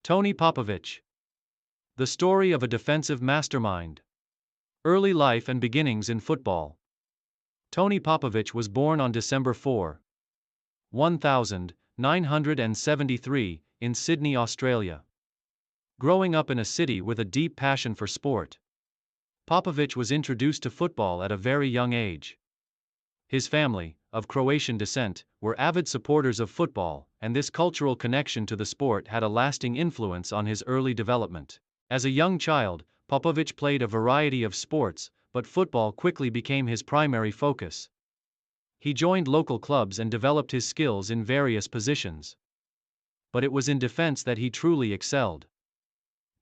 Tony Popovic. The story of a defensive mastermind. Early life and beginnings in football. Tony Popovic was born on December 4, 1973, in Sydney, Australia. Growing up in a city with a deep passion for sport, Popovic was introduced to football at a very young age. His family, of Croatian descent, were avid supporters of football, and this cultural connection to the sport had a lasting influence on his early development. As a young child, Popovic played a variety of sports, but football quickly became his primary focus. He joined local clubs and developed his skills in various positions. But it was in defense that he truly excelled.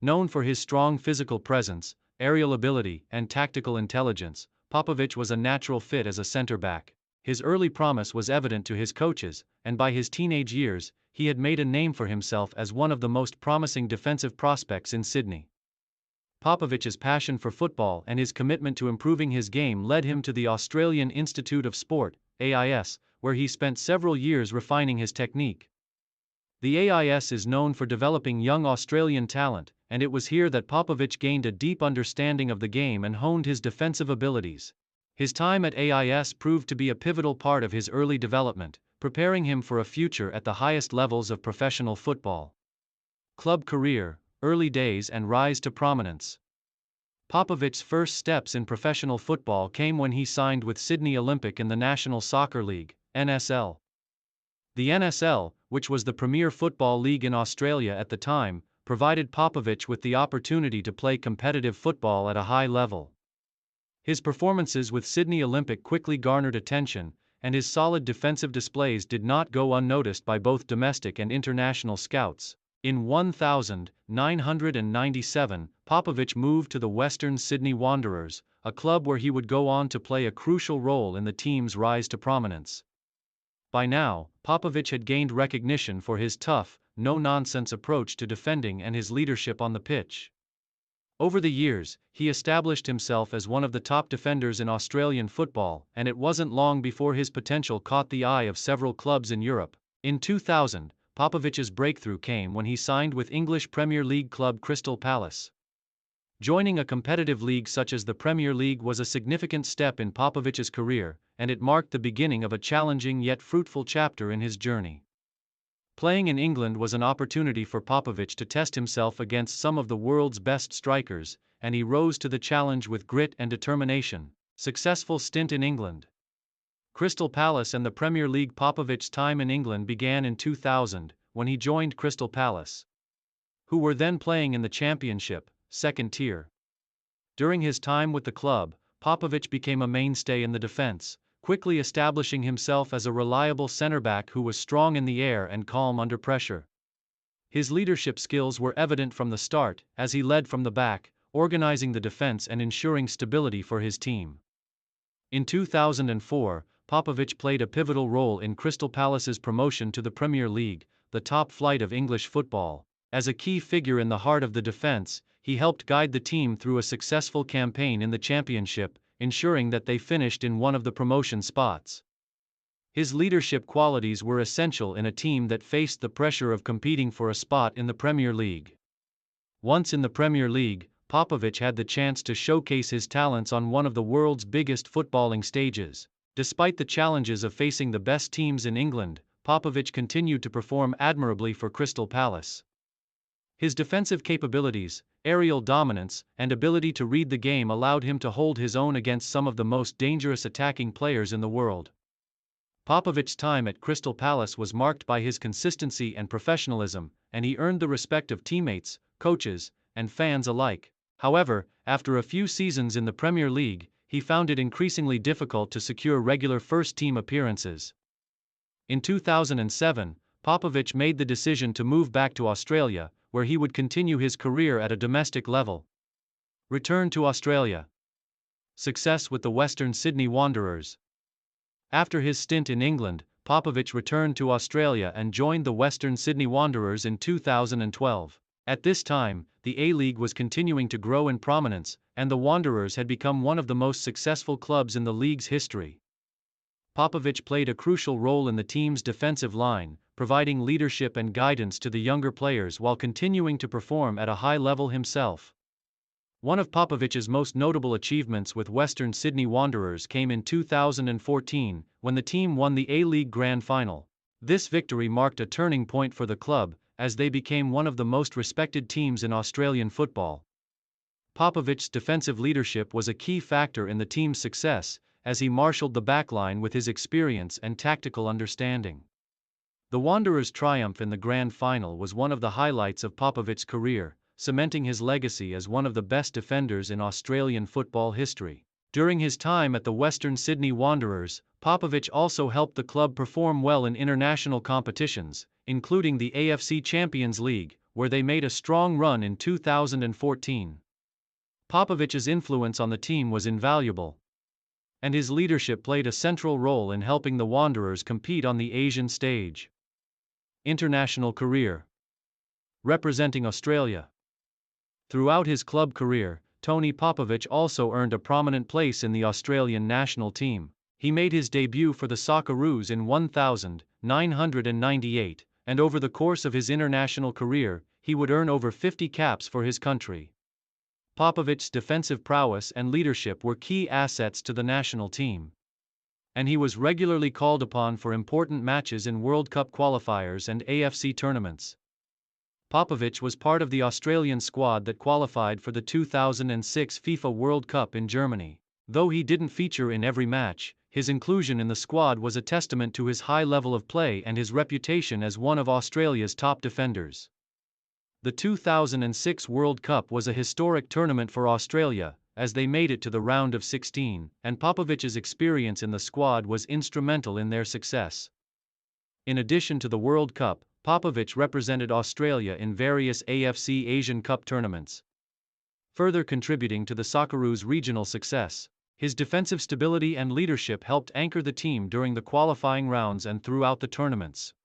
Known for his strong physical presence, aerial ability, and tactical intelligence, Popovic was a natural fit as a center-back. His early promise was evident to his coaches, and by his teenage years, he had made a name for himself as one of the most promising defensive prospects in Sydney. Popovic's passion for football and his commitment to improving his game led him to the Australian Institute of Sport, AIS, where he spent several years refining his technique. The AIS is known for developing young Australian talent, and it was here that Popovic gained a deep understanding of the game and honed his defensive abilities. His time at AIS proved to be a pivotal part of his early development, preparing him for a future at the highest levels of professional football. Club career, early days and rise to prominence. Popovic's first steps in professional football came when he signed with Sydney Olympic in the National Soccer League, NSL. The NSL, which was the premier football league in Australia at the time, provided Popovic with the opportunity to play competitive football at a high level. His performances with Sydney Olympic quickly garnered attention, and his solid defensive displays did not go unnoticed by both domestic and international scouts. In 1997, Popovic moved to the Western Sydney Wanderers, a club where he would go on to play a crucial role in the team's rise to prominence. By now, Popovic had gained recognition for his tough, no-nonsense approach to defending and his leadership on the pitch. Over the years, he established himself as one of the top defenders in Australian football, and it wasn't long before his potential caught the eye of several clubs in Europe. In 2000, Popovic's breakthrough came when he signed with English Premier League club Crystal Palace. Joining a competitive league such as the Premier League was a significant step in Popovic's career, and it marked the beginning of a challenging yet fruitful chapter in his journey. Playing in England was an opportunity for Popovic to test himself against some of the world's best strikers, and he rose to the challenge with grit and determination. Successful stint in England. Crystal Palace and the Premier League. Popovic's time in England began in 2000, when he joined Crystal Palace, who were then playing in the Championship, second tier. During his time with the club, Popovic became a mainstay in the defense, quickly establishing himself as a reliable centre-back who was strong in the air and calm under pressure. His leadership skills were evident from the start, as he led from the back, organizing the defense and ensuring stability for his team. In 2004, Popovic played a pivotal role in Crystal Palace's promotion to the Premier League, the top flight of English football. As a key figure in the heart of the defense, he helped guide the team through a successful campaign in the Championship, ensuring that they finished in one of the promotion spots. His leadership qualities were essential in a team that faced the pressure of competing for a spot in the Premier League. Once in the Premier League, Popovic had the chance to showcase his talents on one of the world's biggest footballing stages. Despite the challenges of facing the best teams in England, Popovic continued to perform admirably for Crystal Palace. His defensive capabilities, aerial dominance, and ability to read the game allowed him to hold his own against some of the most dangerous attacking players in the world. Popovic's time at Crystal Palace was marked by his consistency and professionalism, and he earned the respect of teammates, coaches, and fans alike. However, after a few seasons in the Premier League, he found it increasingly difficult to secure regular first-team appearances. In 2007, Popovic made the decision to move back to Australia, where he would continue his career at a domestic level. Return to Australia. Success with the Western Sydney Wanderers. After his stint in England, Popovic returned to Australia and joined the Western Sydney Wanderers in 2012. At this time, the A-League was continuing to grow in prominence, and the Wanderers had become one of the most successful clubs in the league's history. Popovic played a crucial role in the team's defensive line, providing leadership and guidance to the younger players while continuing to perform at a high level himself. One of Popovic's most notable achievements with Western Sydney Wanderers came in 2014, when the team won the A-League Grand Final. This victory marked a turning point for the club, as they became one of the most respected teams in Australian football. Popovic's defensive leadership was a key factor in the team's success, as he marshaled the backline with his experience and tactical understanding. The Wanderers' triumph in the Grand Final was one of the highlights of Popovic's career, cementing his legacy as one of the best defenders in Australian football history. During his time at the Western Sydney Wanderers, Popovic also helped the club perform well in international competitions, including the AFC Champions League, where they made a strong run in 2014. Popovic's influence on the team was invaluable, and his leadership played a central role in helping the Wanderers compete on the Asian stage. International career. Representing Australia. Throughout his club career, Tony Popovic also earned a prominent place in the Australian national team. He made his debut for the Socceroos in 1998, and over the course of his international career, he would earn over 50 caps for his country. Popovic's defensive prowess and leadership were key assets to the national team, and he was regularly called upon for important matches in World Cup qualifiers and AFC tournaments. Popovic was part of the Australian squad that qualified for the 2006 FIFA World Cup in Germany. Though he didn't feature in every match, his inclusion in the squad was a testament to his high level of play and his reputation as one of Australia's top defenders. The 2006 World Cup was a historic tournament for Australia, as they made it to the round of 16, and Popovic's experience in the squad was instrumental in their success. In addition to the World Cup, Popovic represented Australia in various AFC Asian Cup tournaments, further contributing to the Socceroos' regional success. His defensive stability and leadership helped anchor the team during the qualifying rounds and throughout the tournaments.